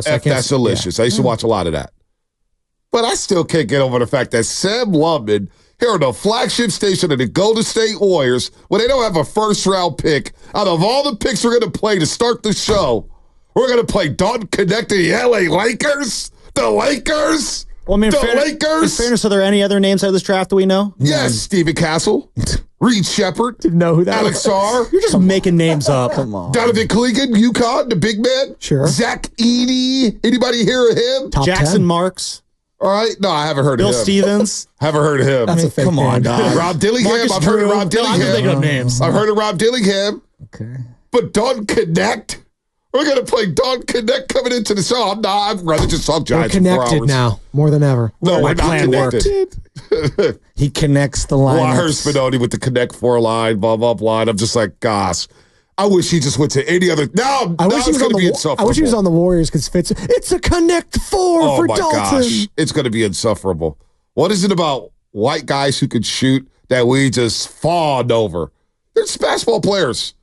That's delicious. I used to watch a lot of that. But I still can't get over the fact that Sam Lubman, here on the flagship station of the Golden State Warriors, when they don't have a first-round pick, out of all the picks we're going to play to start the show, we're going to play Dalton Knecht to the LA Lakers? The Lakers? Well, I mean, Lakers? In fairness, are there any other names out of this draft that we know? Yes, Stephen Castle, Reed Shepard, Didn't know who that Alex was. Sarr, You're just making names up. Come on. Donovan Clegan, UConn, the big man. Sure. Zach Edey. Anybody hear of him? Top Jackson 10. Marks, All right. No, I haven't heard Bill of him. Stevens. Haven't heard of him. That's a fake Come on, name. dog. Rob Dillingham. Marcus I've heard of Drew. Rob No, I'm just thinking of Dillingham. names. I've heard of Rob Dillingham. Okay. But Dalton Knecht? We're going to play Dalton Knecht coming into the show. I'd rather just talk We're Giants for 4 connected hours. now, more than ever. No, we're My not plan connected. He connects the line. Well, I heard Spinoni with the Connect 4 line, blah, blah, blah. And I'm just like, gosh, I wish he just went to any other. Now I wish he was going to be I insufferable. wish he was on the Warriors because it's a Connect 4 Oh, for my Dalton. gosh. It's going to be insufferable. What is it about white guys who can shoot that we just fawned over? They're just basketball players.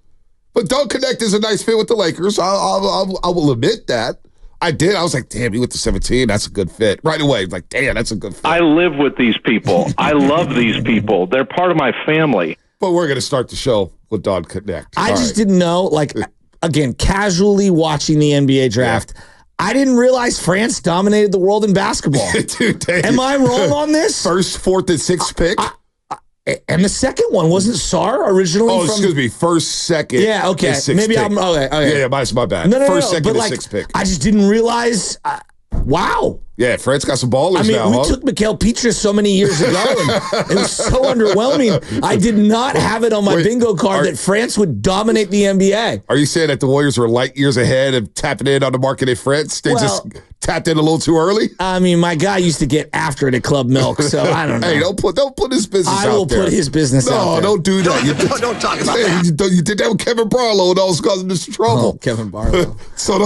But Dalton Knecht is a nice fit with the Lakers. I will admit that. I did. I was like, damn, he went to 17. That's a good fit. Right away, like, damn, that's a good fit. I live with these people. I love these people. They're part of my family. But we're going to start the show with Dalton Knecht. I just didn't know, like, again, casually watching the NBA draft, I didn't realize France dominated the world in basketball. Dude, Am I wrong on this? First, fourth, and sixth pick? And the second one wasn't Sarr originally Oh, from... excuse me. First, second, Yeah, okay. and sixth Maybe pick. I'm... Okay. Yeah, my bad. No, First, no. second, But and like, sixth pick. I just didn't realize... wow. Yeah, France got some ballers I mean, now, we huh? took Mikhail Petrus so many years ago, and it was so underwhelming. I did not have it on my bingo card that France would dominate the NBA. Are you saying that the Warriors were light years ahead of tapping in on the market in France? They just tapped in a little too early? I mean, my guy used to get after it at Club Milk, so I don't know. Hey, don't put his business out there. I will put his business out there. No, don't do that. Don't talk about that. You did that with Kevin Barlow, and that was causing us trouble. Oh, Kevin Barlow. So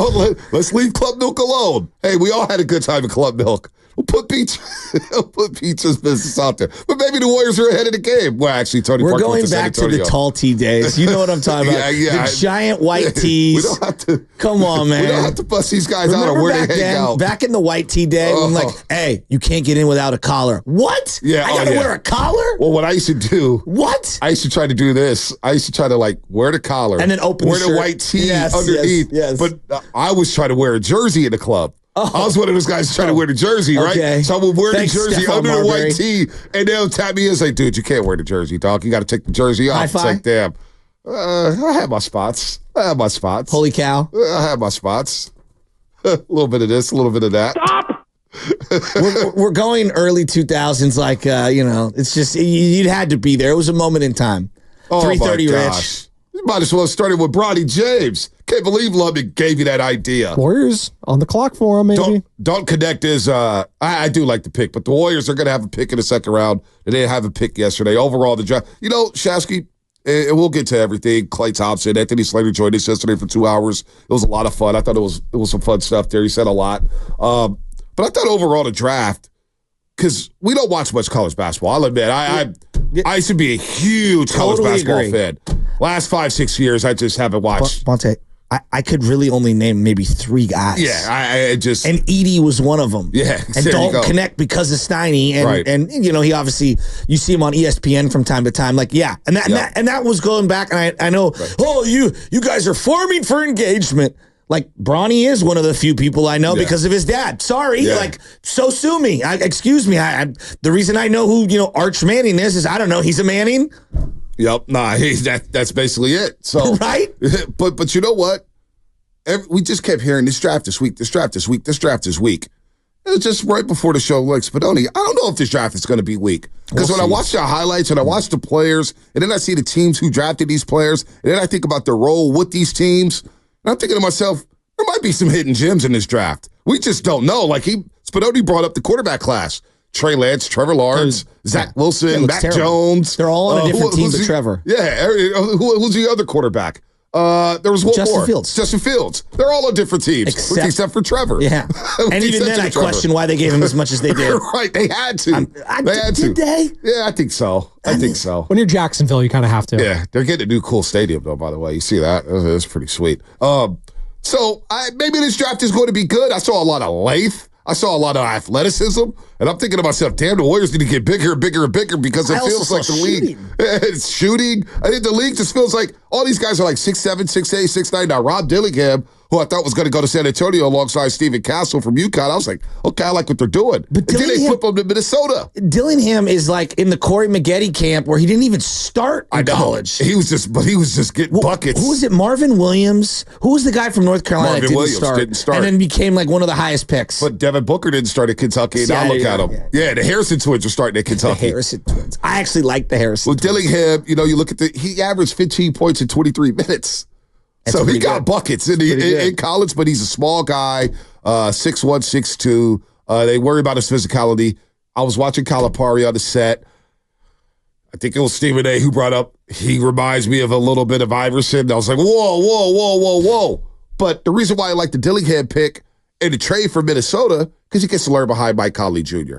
let's leave Club Milk alone. Hey, we all had a good time at Club Milk. We'll put Peach's business out there. But maybe the Warriors are ahead of the game. Well, actually, Tony We're Parker going went to San back to the Antonio. tall tee days. You know what I'm talking about. The giant white tees. We don't have to. Come on, man. We don't have to bust these guys out Remember of where back they hang then, out. back in the white tee day, when like, hey, you can't get in without a collar. What? Yeah, I gotta wear a collar? Well, what I used to do, What? I used to try to do this. I used to try to like wear the collar And then open wear the the shirt. white tee Yes, underneath. yes. But I was trying to wear a jersey in the club. I was one of those guys trying to wear the jersey, right? Okay. So I would wear Thanks, the jersey Stephon under Marbury. the white tee, and they'll tap me in and say, dude, you can't wear the jersey, dog. You got to take the jersey off. High It's five. like, damn. I had my spots. Holy cow. I had my spots. A little bit of this, a little bit of that. We're going early 2000s, like, it's just, you'd had to be there. It was a moment in time. Oh, 3:30 my Rich. gosh. You might as well have started with Bronny James. Can't believe Lubbock gave you that idea. Warriors on the clock for him, maybe. Don't Connect is, I do like the pick, but the Warriors are going to have a pick in the second round. They didn't have a pick yesterday. Overall, the draft, Shasky, and we'll get to everything. Klay Thompson, Anthony Slater joined us yesterday for 2 hours. It was a lot of fun. I thought it was some fun stuff there. He said a lot. But I thought overall the draft, because we don't watch much college basketball. I'll admit, I used to be a huge college basketball fan. Last 5-6 years, I just haven't watched. Bonte, I could really only name maybe 3 guys. Yeah, I just. And Edey was one of them. Yeah, and there you Dalton go. Knecht because of Steiny, and Right. and he obviously, you see him on ESPN from time to time. Like, yeah, and that was going back. And I know. Right. Oh, you guys are farming for engagement. Like, Bronny is one of the few people I know because of his dad. Sorry, so sue me. Excuse me. The reason I know who Arch Manning is I don't know. He's a Manning. Yep. Nah, that's basically it. So right. But you know what? We just kept hearing this draft is weak. This draft is weak. This draft is weak. It was just right before the show. Like, Spadoni, I don't know if this draft is going to be weak because when I watch the highlights and I watch the players, and then I see the teams who drafted these players, and then I think about their role with these teams, and I'm thinking to myself, there might be some hidden gems in this draft. We just don't know. Like Spadoni brought up the quarterback class. Trey Lance, Trevor Lawrence, Zach Wilson, Matt Jones. They're all on a different team but Trevor. Yeah. Who's the other quarterback? There was one more. Justin Fields. They're all on different teams, except for Trevor. Yeah. And even then, I question why they gave him as much as they did. Right. They had to. Did they? Yeah, I think so. I think so. When you're Jacksonville, you kind of have to. Yeah. They're getting a new cool stadium, though, by the way. You see that? It's pretty sweet. So maybe this draft is going to be good. I saw a lot of length. I saw a lot of athleticism. And I'm thinking to myself, damn, the Warriors need to get bigger and bigger and bigger because it feels like the league. It's shooting. I think the league just feels like all these guys are like 6'7", 6'8", 6'9". Now, Rob Dillingham, who I thought was going to go to San Antonio alongside Stephen Castle from UConn, I was like, okay, I like what they're doing. But then they flip him to Minnesota. Dillingham is like in the Corey Maggette camp where he didn't even start in college. He was just getting buckets. Who was it? Marvin Williams? Who was the guy from North Carolina Marvin that Williams didn't start. And then became like one of the highest picks. But Devin Booker didn't start at Kentucky. And now look at him. Yeah, the Harrison twins are starting at Kentucky. The Harrison twins. I actually like the Harrison twins. Dillingham, you look at he averaged 15 points in 23 minutes. So he got buckets in college, but he's a small guy, 6'1", 6'2". They worry about his physicality. I was watching Calipari on the set. I think it was Stephen A. who brought up, he reminds me of a little bit of Iverson. I was like, whoa. But the reason why I like the Dillingham pick and the trade for Minnesota, because he gets to learn behind Mike Conley Jr.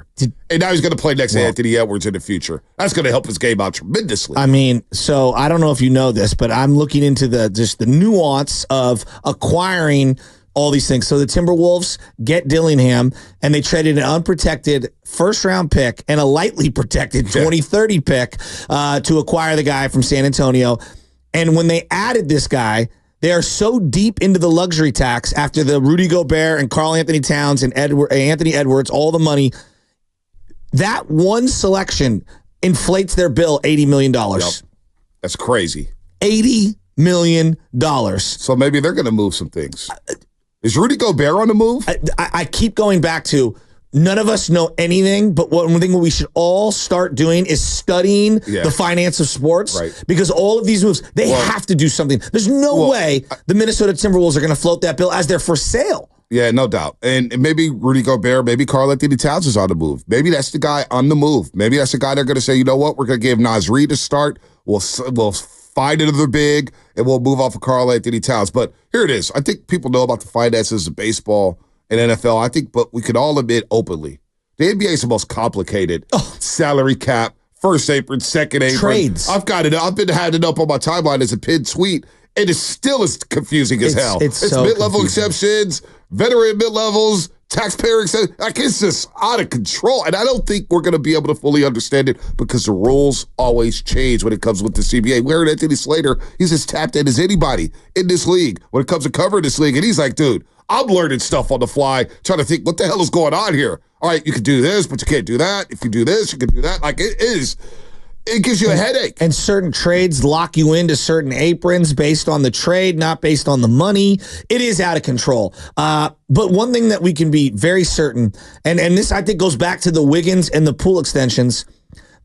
And now he's going to play next to Anthony Edwards in the future. That's going to help his game out tremendously. I mean, so I don't know if you know this, but I'm looking into the nuance of acquiring all these things. So the Timberwolves get Dillingham, and they traded an unprotected first-round pick and a lightly protected 2030 pick to acquire the guy from San Antonio. And when they added this guy, they are so deep into the luxury tax after the Rudy Gobert and Karl Anthony Towns and Anthony Edwards, all the money. That one selection inflates their bill $80 million. Yep. That's crazy. $80 million. So maybe they're going to move some things. Is Rudy Gobert on the move? I keep going back to none of us know anything, but one thing we should all start doing is studying the finance of sports, because all of these moves, they have to do something. There's no way the Minnesota Timberwolves are going to float that bill as they're for sale. Yeah, no doubt. And maybe Rudy Gobert, maybe Karl Anthony Towns is on the move. Maybe that's the guy on the move. Maybe that's the guy they're going to say, you know what, we're going to give Naz Reid a start. We'll find another big, and we'll move off of Karl Anthony Towns. But here it is. I think people know about the finances of baseball and NFL. I think, but we could all admit openly, the NBA is the most complicated. Salary cap, first apron, second apron. Trades. I've been had it up on my timeline as a pinned tweet, and it's still as confusing as hell. It's so mid-level confusing. exceptions, veteran mid-levels, taxpayer exceptions. Like, it's just out of control. And I don't think we're going to be able to fully understand it because the rules always change when it comes with the CBA. Where Anthony Slater, he's as tapped in as anybody in this league when it comes to covering this league. And he's like, dude, I'm learning stuff on the fly, trying to think, what the hell is going on here? All right, you can do this, but you can't do that. If you do this, you can do that. Like, it gives you a headache. And certain trades lock you into certain aprons based on the trade, not based on the money. It is out of control. But one thing that we can be very certain, and this I think goes back to the Wiggins and the Poole extensions,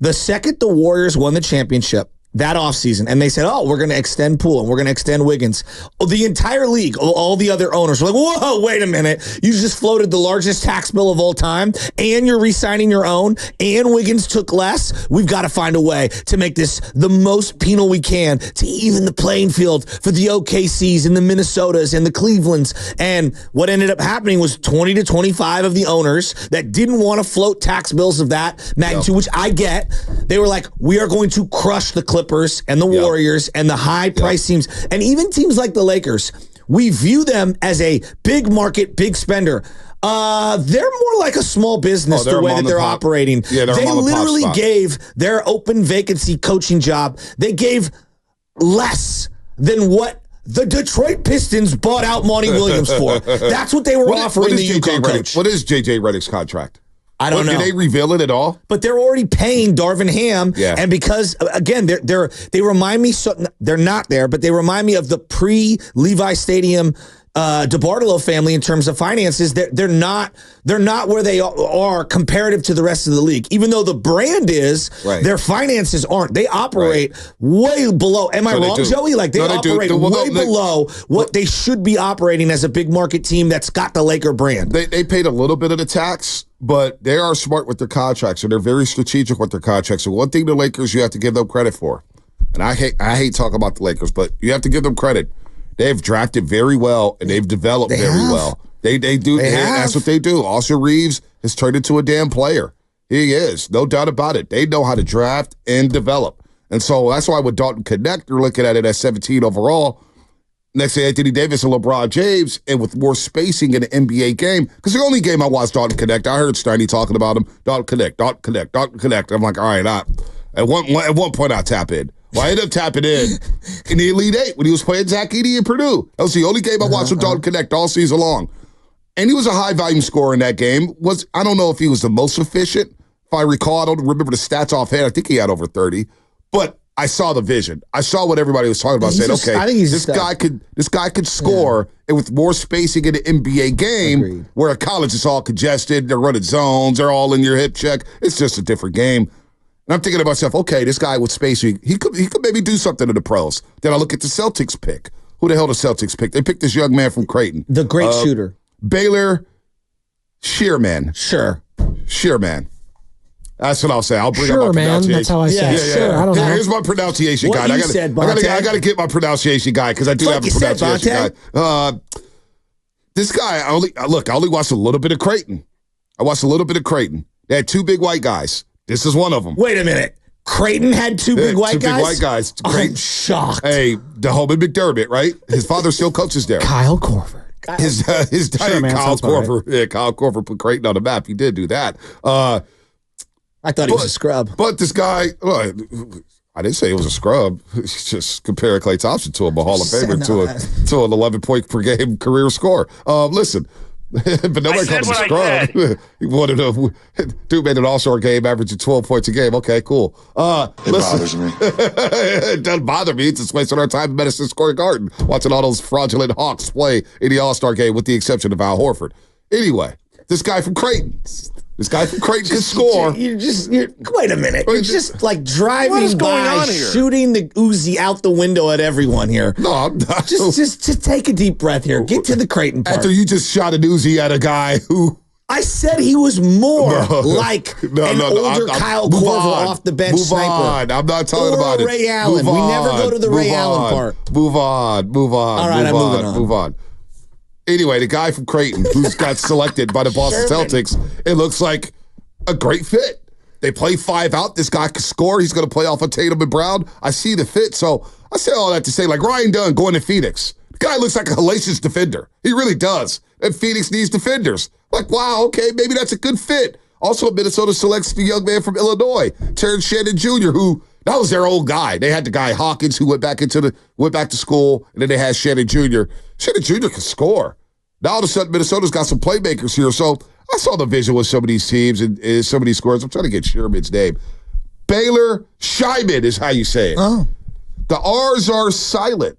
the second the Warriors won the championship that offseason, and they said, we're going to extend Poole and we're going to extend Wiggins. The entire league, all the other owners were like, whoa, wait a minute. You just floated the largest tax bill of all time, and you're re-signing your own, and Wiggins took less. We've got to find a way to make this the most penal we can to even the playing field for the OKCs and the Minnesotas and the Clevelands. And what ended up happening was 20 to 25 of the owners that didn't want to float tax bills of that magnitude, which I get. They were like, we are going to crush the Clippers and the Warriors and the high price teams, and even teams like the Lakers. We view them as a big market, big spender. They're more like a small business the way that they're operating. Yeah, they literally gave their open vacancy coaching job, they gave less than what the Detroit Pistons bought out Monty Williams for. That's what they were offering the UConn coach. What is J.J. Redick's contract? I don't know. Did they reveal it at all? But they're already paying Darvin Ham, and because again, they remind me. So they're not there, but they remind me of the pre-Levi Stadium DeBartolo family in terms of finances. They're not where they are comparative to the rest of the league. Even though the brand is, their finances aren't. They operate way below. Am I wrong, Joey? Like they operate way below what they should be operating as a big market team that's got the Laker brand. They paid a little bit of the tax, but they are smart with their contracts, and they're very strategic with their contracts. And one thing the Lakers you have to give them credit for, and I hate talking about the Lakers, but you have to give them credit. They've drafted very well, and they've developed very well. They do. That's what they do. Austin Reeves has turned into a damn player. He is, no doubt about it. They know how to draft and develop. And so that's why with Dalton Connect, you're looking at it at 17 overall. next to Anthony Davis and LeBron James, and with more spacing in the NBA game, because the only game I watched Dalton Connect, I heard Steiny talking about him, Dalton Connect. I'm like, all right, at one point I tap in. Well, I ended up tapping in the Elite Eight when he was playing Zach Edey in Purdue. That was the only game I watched with Dalton Connect all season long. And he was a high-volume scorer in that game. I don't know if he was the most efficient. If I recall, I don't remember the stats offhand. I think he had over 30. But I saw the vision. I saw what everybody was talking about, saying, this guy could score, and with more spacing in the NBA game, where at college it's all congested, they're running zones, they're all in your hip check. It's just a different game. And I'm thinking to myself, okay, this guy with spacing, he could maybe do something in the pros. Then I look at the Celtics pick. Who the hell the Celtics pick? They picked this young man from Creighton. The great shooter. Baylor Shearman. Sure. Shearman. That's what I'll say. I'll bring up my man. pronunciation. That's how I say it. Sure, I don't know. Here's my pronunciation guide. I got to get my pronunciation guide because I do have a pronunciation guide. This guy, I only watched a little bit of Creighton. They had two big white guys. This is one of them. Wait a minute. Creighton had two big white guys? Two big white guys. I'm shocked. Hey, the Holman McDermott, right? His father still coaches there. Kyle Korver. His dad, Kyle Korver. Right. Yeah, Kyle Korver put Creighton on the map. He did do that. I thought he was a scrub. But this guy, I didn't say he was a scrub. He's just comparing Klay Thompson to him, a Hall of Famer, to an 11-point per game career score. Listen, but nobody calls him a scrub. He wanted to. Dude made an All-Star game, averaging 12 points a game. Okay, cool. It bothers me. It doesn't bother me. It's just wasting our time in Madison Square Garden watching all those fraudulent Hawks play in the All-Star game, with the exception of Al Horford. Anyway, this guy from Creighton. This guy from Creighton can score. Wait a minute. You're just like driving by, shooting the Uzi out the window at everyone here. No, I'm not. Just take a deep breath here. Get to the Creighton part. After you just shot an Uzi at a guy who... I said he was more like an older Kyle Korver off the bench sniper. I'm not talking about it. Ray Allen. We never go to the Ray Allen part. Move on. All right, I'm moving on. Move on. Anyway, the guy from Creighton who's got selected by the Boston Celtics, it looks like a great fit. They play 5 out. This guy can score. He's going to play off of Tatum and Brown. I see the fit. So I say all that to say, like Ryan Dunn going to Phoenix. The guy looks like a hellacious defender. He really does. And Phoenix needs defenders. Like, wow, okay, maybe that's a good fit. Also, Minnesota selects the young man from Illinois, Terrence Shannon Jr., who that was their old guy. They had the guy Hawkins who went back to school, and then they had Shannon Jr. Shannon Jr. can score. Now all of a sudden, Minnesota's got some playmakers here. So I saw the vision with some of these teams and some of these scores. I'm trying to get Sherman's name. Baylor Scheiman is how you say it. Oh. The R's are silent.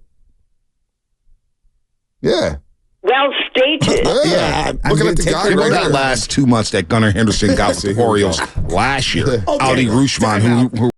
Yeah. Well stated. Yeah. Looking at the guy right That there. last 2 months that Gunnar Henderson got the Orioles last year. Okay. Audi Rushman, who